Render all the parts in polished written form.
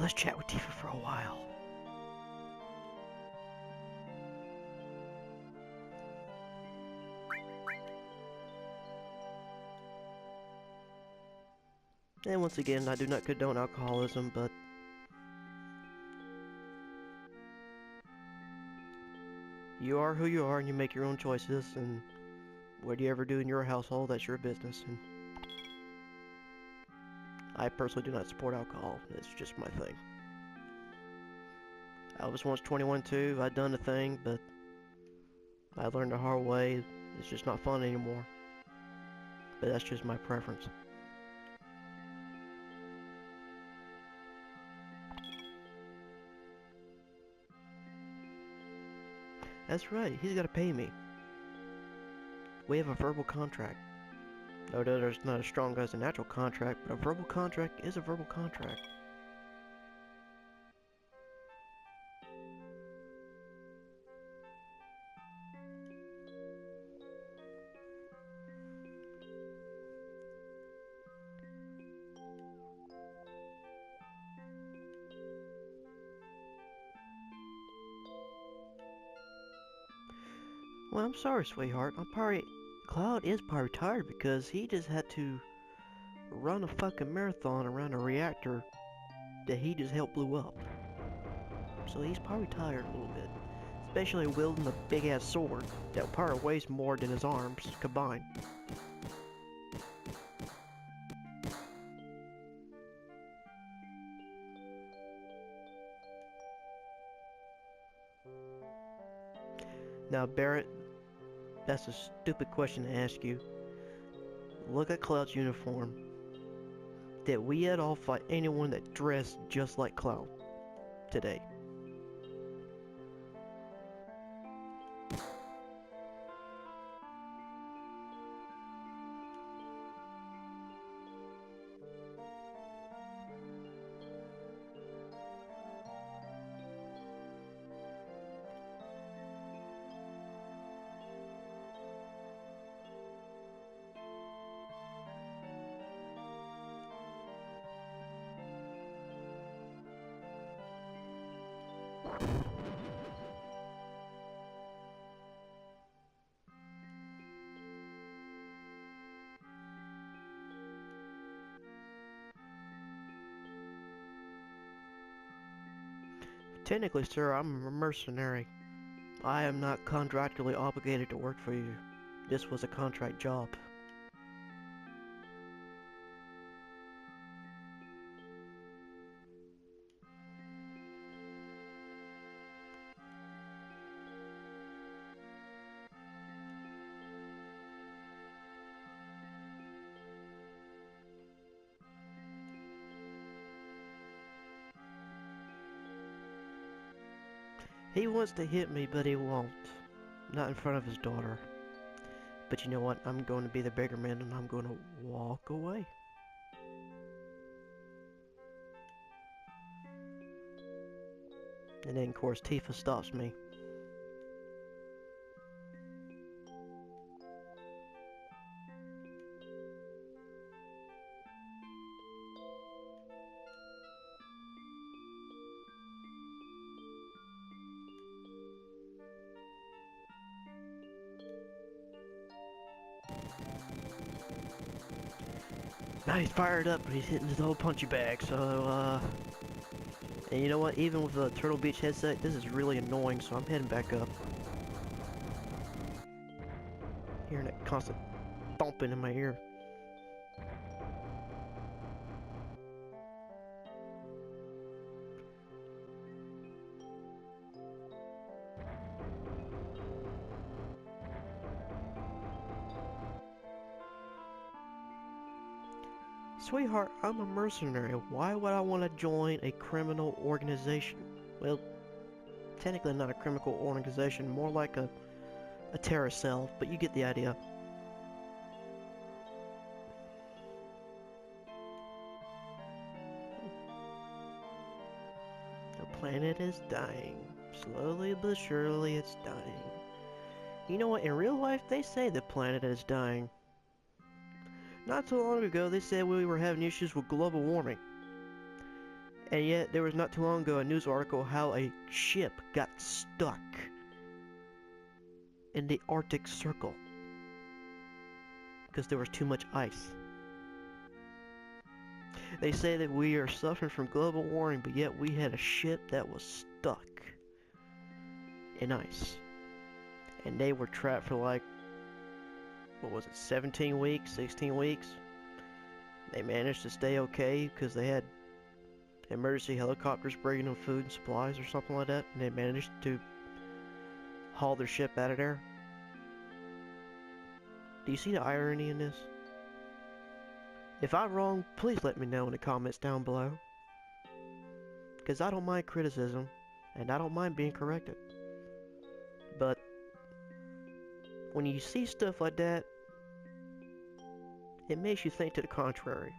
let's chat with Tifa for a while. And once again, I do not condone alcoholism, but you are who you are and you make your own choices, and what you ever do in your household, that's your business. And I personally do not support alcohol. It's just my thing. I was once 21 too. I'd done the thing, but I learned the hard way. It's just not fun anymore. But that's just my preference. That's right, he's gotta pay me. We have a verbal contract. No, there's not as strong as a natural contract, but a verbal contract is a verbal contract. Well, I'm sorry, sweetheart. Cloud is probably tired because he just had to run a fucking marathon around a reactor that he just helped blew up. So he's probably tired a little bit. Especially wielding a big ass sword that probably weighs more than his arms combined. Now, Barrett, that's a stupid question to ask you. Look at Cloud's uniform. Did we at all fight anyone that dressed just like Cloud today? Technically, sir, I'm a mercenary. I am not contractually obligated to work for you. This was a contract job. He wants to hit me, but he won't. Not in front of his daughter. But you know what? I'm going to be the bigger man and I'm going to walk away. And then, of course, Tifa stops me. Now he's fired up, but he's hitting his old punchy bag, so, and you know what, even with the Turtle Beach headset, this is really annoying, so I'm heading back up. Hearing that constant thumping in my ear. Sweetheart, I'm a mercenary. Why would I want to join a criminal organization? Well, technically not a criminal organization, more like a terrorist cell, but you get the idea. The planet is dying. Slowly but surely it's dying. You know what, in real life they say the planet is dying. Not too long ago, they said we were having issues with global warming. And yet, there was not too long ago a news article how a ship got stuck in the Arctic Circle because there was too much ice. They say that we are suffering from global warming, but yet we had a ship that was stuck in ice. And they were trapped for like, what was it, 17 weeks, 16 weeks? They managed to stay okay because they had emergency helicopters bringing them food and supplies or something like that, and they managed to haul their ship out of there. Do you see the irony in this? If I'm wrong, please let me know in the comments down below, because I don't mind criticism, and I don't mind being corrected. But when you see stuff like that, it makes you think to the contrary.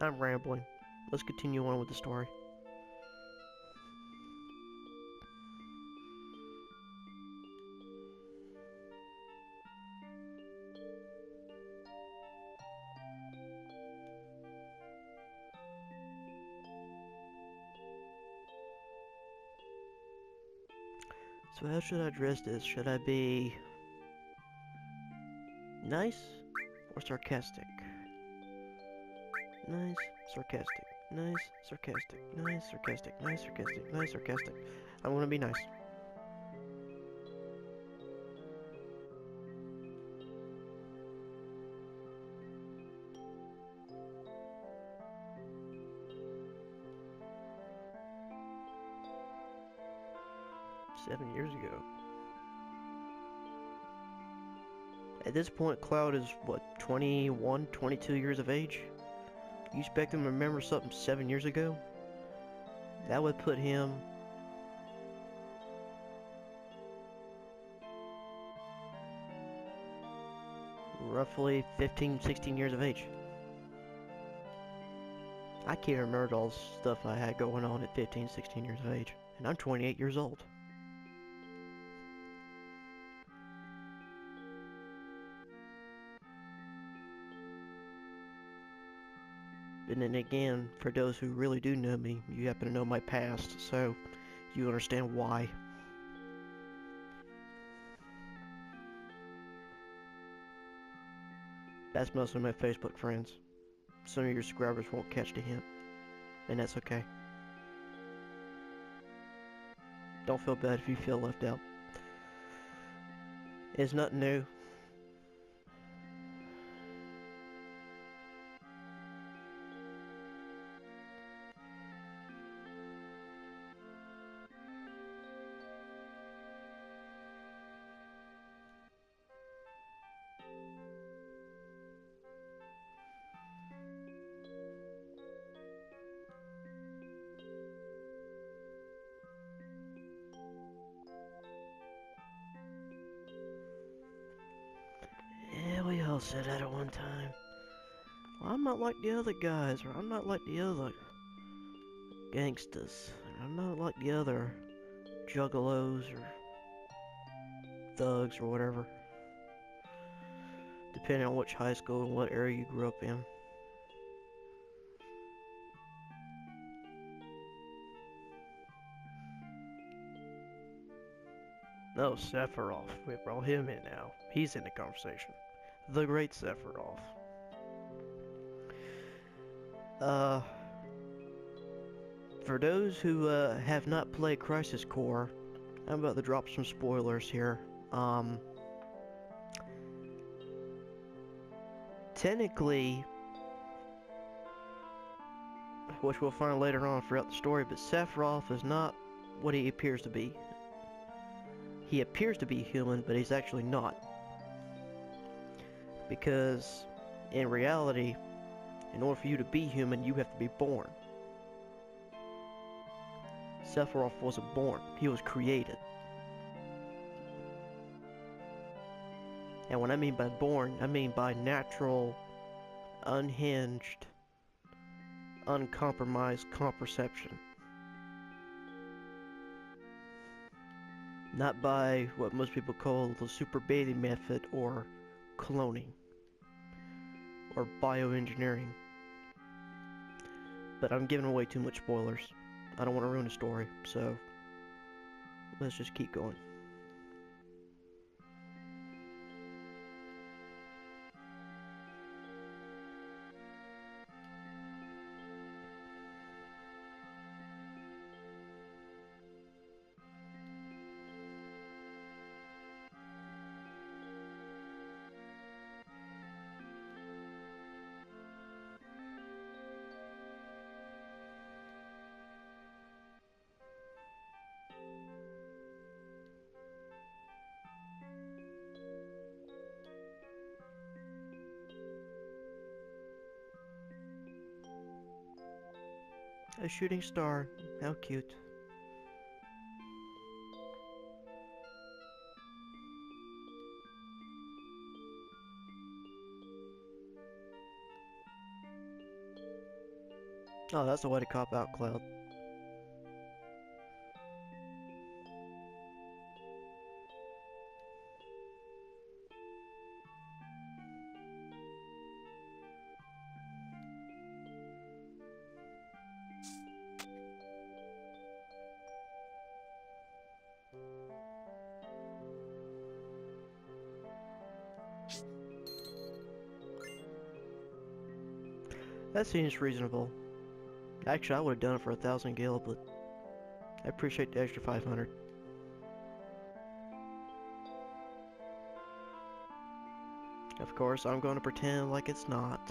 I'm rambling. Let's continue on with the story. So how should I address this? Should I be nice or sarcastic? Nice, sarcastic, nice, sarcastic, nice, sarcastic, nice, sarcastic, nice, sarcastic. I want to be nice. Seven years ago. At this point, Cloud is, what, 21, 22 years of age? You expect him to remember something 7 years ago? That would put him roughly 15, 16 years of age. I can't remember all the stuff I had going on at 15, 16 years of age. And I'm 28 years old. And then again, for those who really do know me, you happen to know my past, so you understand why. That's mostly my Facebook friends. Some of your subscribers won't catch the hint, and that's okay. Don't feel bad if you feel left out. It's nothing new. We all said that at one time. Well, I'm not like the other guys, or I'm not like the other gangsters, or I'm not like the other juggalos, or thugs, or whatever. Depending on which high school and what area you grew up in. No, Sephiroth. We brought him in now. He's in the conversation. The great Sephiroth. For those who have not played Crisis Core, I'm about to drop some spoilers here. Technically, which we'll find later on throughout the story, but Sephiroth is not what he appears to be. He appears to be human, but he's actually not. Because, in reality, in order for you to be human, you have to be born. Sephiroth wasn't born, he was created. And what I mean by born, I mean by natural, unhinged, uncompromised comperception. Not by what most people call the super baby method or cloning or bioengineering. But I'm giving away too much spoilers. I don't want to ruin the story, so let's just keep going. A shooting star. How cute. Oh, that's the way to cop out, Cloud. That seems reasonable. Actually, I would have done it for 1,000 gil, but I appreciate the extra 500. Of course, I'm going to pretend like it's not.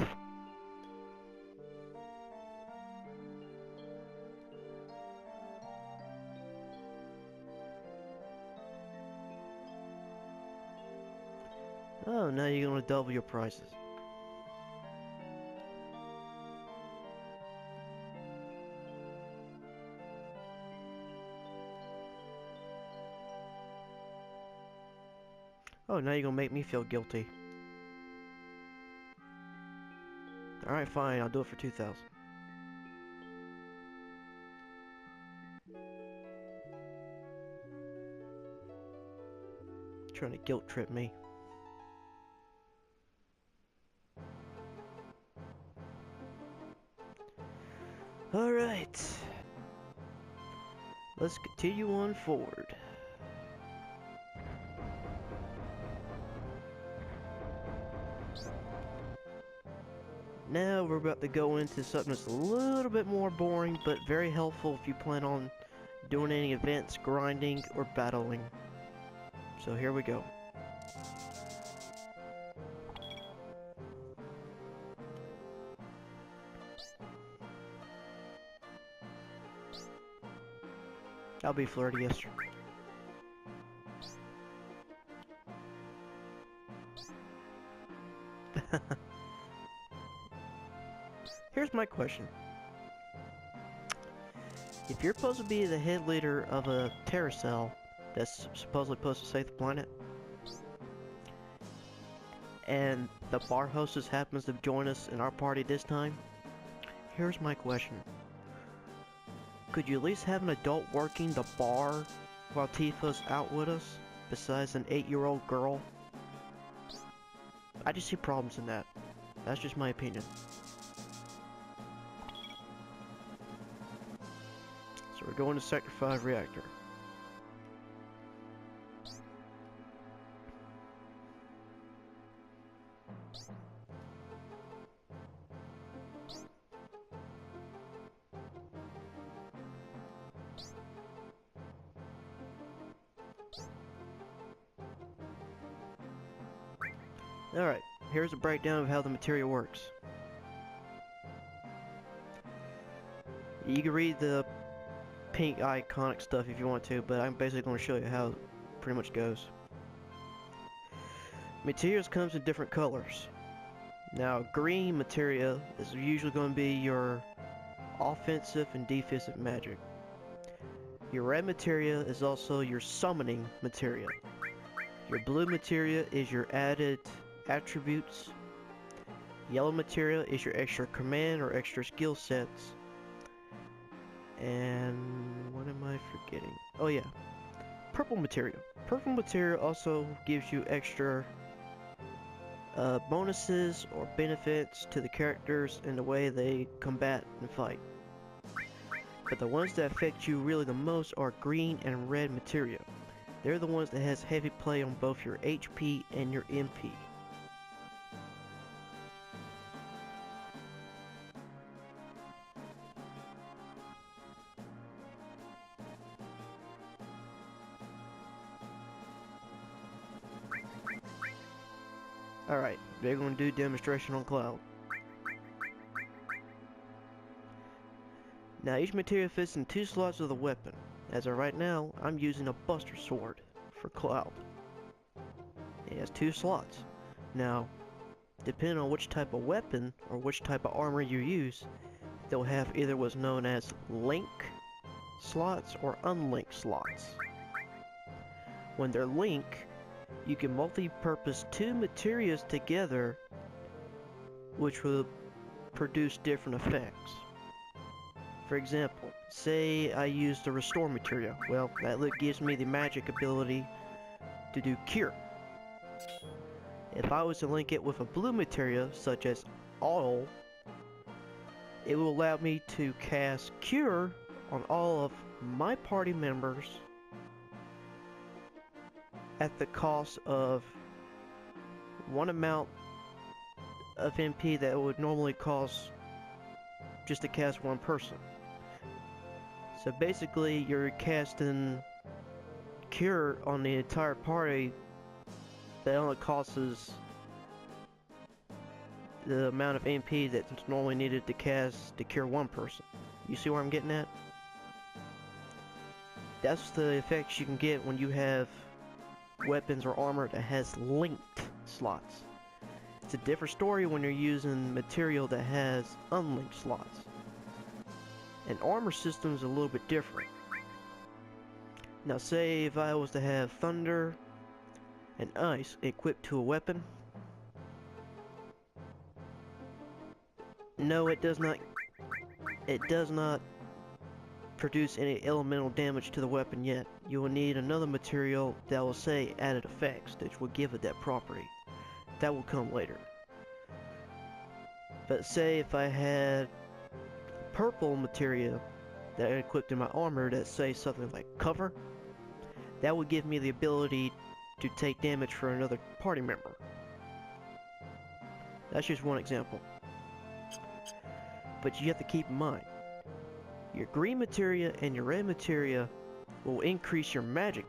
Oh, now you're going to double your prices. Oh, now you're gonna make me feel guilty. Alright, fine, I'll do it for 2,000. Trying to guilt trip me. Alright. Let's continue on forward. Now we're about to go into something that's a little bit more boring, but very helpful if you plan on doing any events, grinding, or battling. So here we go. I'll be flirtiest. Here's my question. If you're supposed to be the head leader of a terror cell that's supposedly supposed to save the planet, and the bar hostess happens to join us in our party this time, here's my question. Could you at least have an adult working the bar while Tifa's out with us, besides an 8-year-old girl? I just see problems in that. That's just my opinion. So we're going to Sector 5 reactor. Alright, here's a breakdown of how the material works. You can read the pink iconic stuff if you want to, but I'm basically going to show you how it pretty much goes. Materials comes in different colors. Now, green materia is usually going to be your offensive and defensive magic. Your red materia is also your summoning materia. Your blue materia is your added attributes. Yellow materia is your extra command or extra skill sets. And what am I forgetting? Oh yeah, purple materia. Purple materia also gives you extra bonuses or benefits to the characters in the way they combat and fight. But the ones that affect you really the most are green and red materia. They're the ones that has heavy play on both your HP and your MP. Alright, they're going to do demonstration on Cloud. Now each materia fits in 2 slots of the weapon. As of right now, I'm using a Buster Sword for Cloud. It has 2 slots. Now, depending on which type of weapon or which type of armor you use, they'll have either what's known as link slots or unlinked slots. When they're link, you can multi-purpose 2 materials together, which will produce different effects. For example, say I use the restore material. Well, that gives me the magic ability to do cure. If I was to link it with a blue material, such as all, it will allow me to cast cure on all of my party members at the cost of one amount of MP that would normally cost just to cast one person. So basically you're casting cure on the entire party that only costs the amount of MP that's normally needed to cast to cure one person. You see where I'm getting at? That's the effects you can get when you have weapons or armor that has linked slots. It's a different story when you're using material that has unlinked slots. And armor system is a little bit different. Now say if I was to have thunder and ice equipped to a weapon. No, it does not produce any elemental damage to the weapon yet. You will need another material that will say added effects that will give it that property. That will come later. But say if I had purple material that I equipped in my armor that say something like cover, that would give me the ability to take damage for another party member. That's just one example. But you have to keep in mind, your green materia and your red materia will increase your magic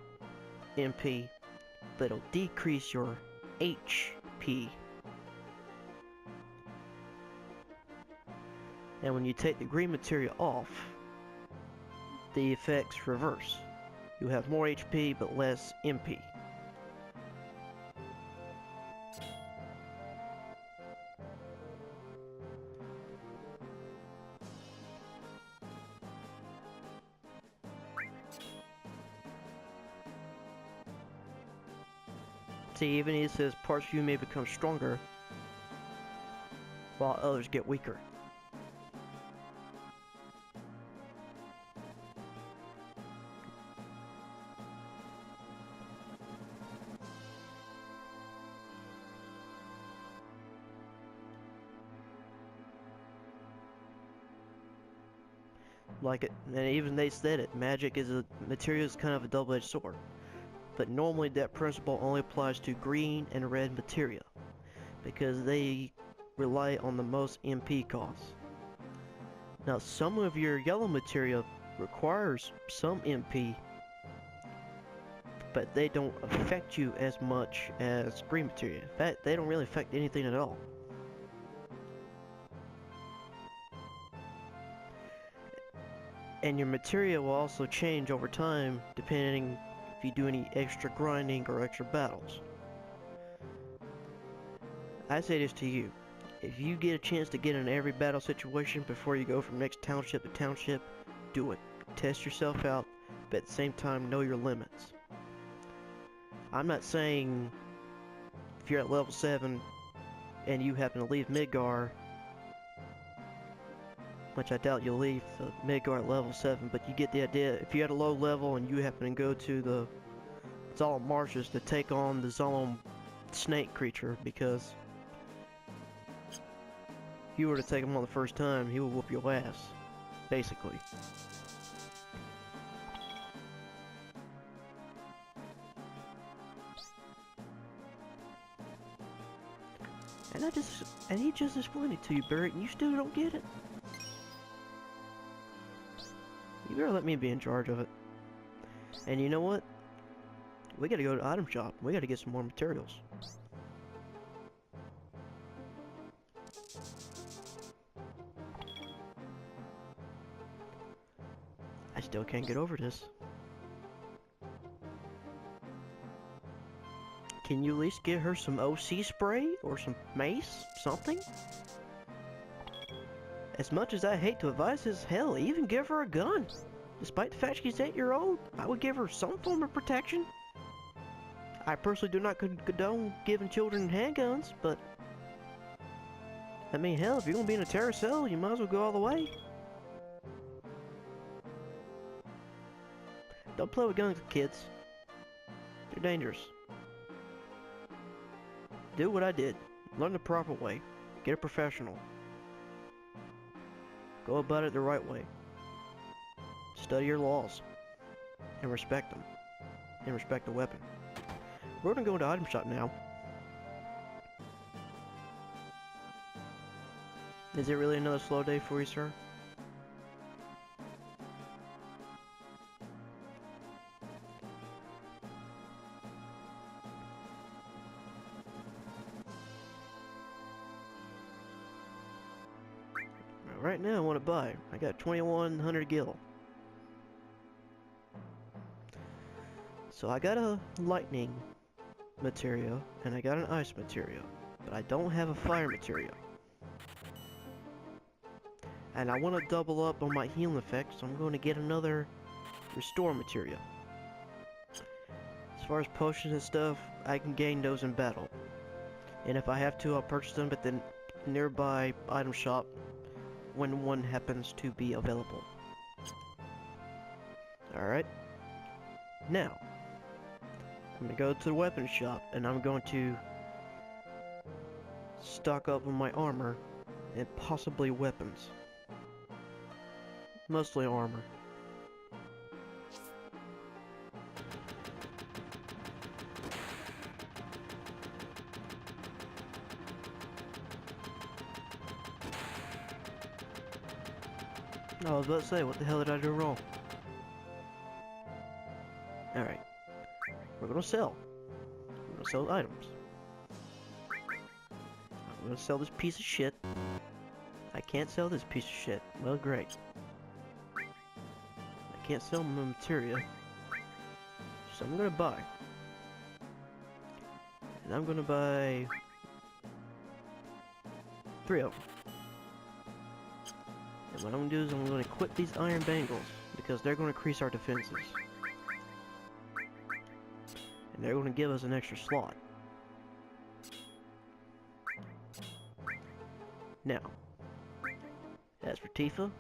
MP, but it'll decrease your HP. And when you take the green materia off, the effects reverse. You have more HP but less MP. See, even it says parts of you may become stronger, while others get weaker. Like it, and even they said it, magic is material is kind of a double-edged sword. But normally that principle only applies to green and red materia, because they rely on the most MP costs. Now some of your yellow materia requires some MP, but they don't affect you as much as green materia. In fact, they don't really affect anything at all. And your materia will also change over time depending if you do any extra grinding or extra battles. I say this to you, if you get a chance to get in every battle situation before you go from next township to township, do it. Test yourself out, but at the same time know your limits. I'm not saying if you're at level 7 and you happen to leave Midgar, which I doubt you'll leave Midgar at level 7, but you get the idea. If you're at a low level and you happen to go to the Zalom marshes to take on the Zalom snake creature, because if you were to take him on the first time, he will whoop your ass, basically. And he just explained it to you, Barrett, and you still don't get it? You better let me be in charge of it. And you know what? We gotta go to the item shop. We gotta get some more materials. I still can't get over this. Can you at least get her some OC spray? Or some mace? Something? As much as I hate to advise this, hell, even give her a gun. Despite the fact she's 8-year-old, I would give her some form of protection. I personally do not condone giving children handguns, but... I mean, hell, if you're gonna be in a terror cell, you might as well go all the way. Don't play with guns, kids. They're dangerous. Do what I did. Learn the proper way. Get a professional. Go about it the right way. Study your laws. And respect them. And respect the weapon. We're gonna go into item shop now. Is it really another slow day for you, sir? Right now I want to buy. I got 2100 gil. So I got a lightning material and I got an ice material, but I don't have a fire material. And I want to double up on my healing effect, so I'm going to get another restore material. As far as potions and stuff, I can gain those in battle. And if I have to, I'll purchase them at the nearby item shop when one happens to be available. Alright. Now, I'm going to go to the weapon shop and I'm going to stock up on my armor and possibly weapons. Mostly armor. I was about to say, what the hell did I do wrong? Alright. We're gonna sell. We're gonna sell items. I'm gonna sell this piece of shit. I can't sell this piece of shit. Well, great. I can't sell my materia. So I'm gonna buy. And I'm gonna buy 3 of them. And what I'm gonna do is I'm gonna equip these iron bangles because they're gonna increase our defenses. And they're gonna give us an extra slot. Now, as for Tifa,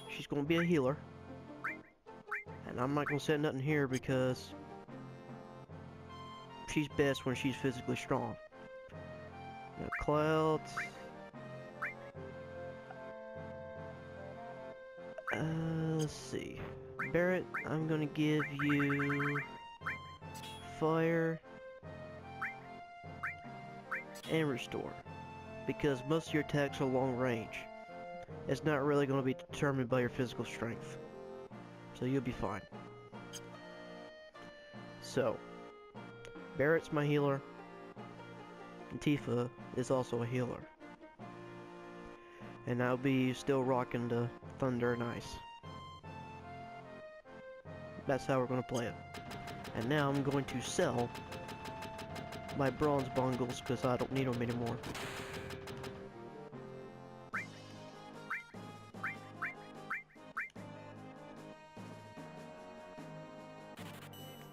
she's gonna be a healer. And I'm not gonna say nothing here because she's best when she's physically strong. Now, Cloud. Let's see. Barrett, I'm gonna give you fire and restore because most of your attacks are long range. It's not really going to be determined by your physical strength, so you'll be fine. So, Barrett's my healer, and Tifa is also a healer. And I'll be still rocking the Thunder and Ice. That's how we're going to play it. And now I'm going to sell my bronze bungles because I don't need them anymore.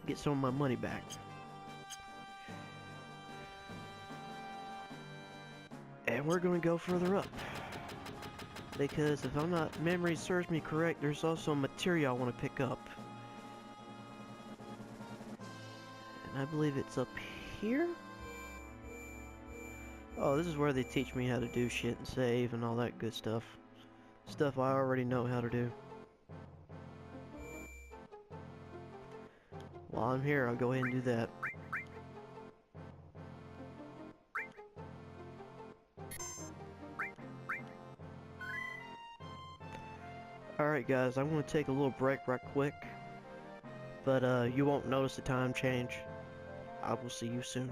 Get some of my money back. And we're going to go further up. Because if I'm not, memory serves me correct, there's also material I want to pick up. And I believe it's up here? Oh, this is where they teach me how to do shit and save and all that good stuff. Stuff I already know how to do. While I'm here, I'll go ahead and do that. Alright guys, I'm gonna take a little break right quick, but you won't notice the time change. I will see you soon.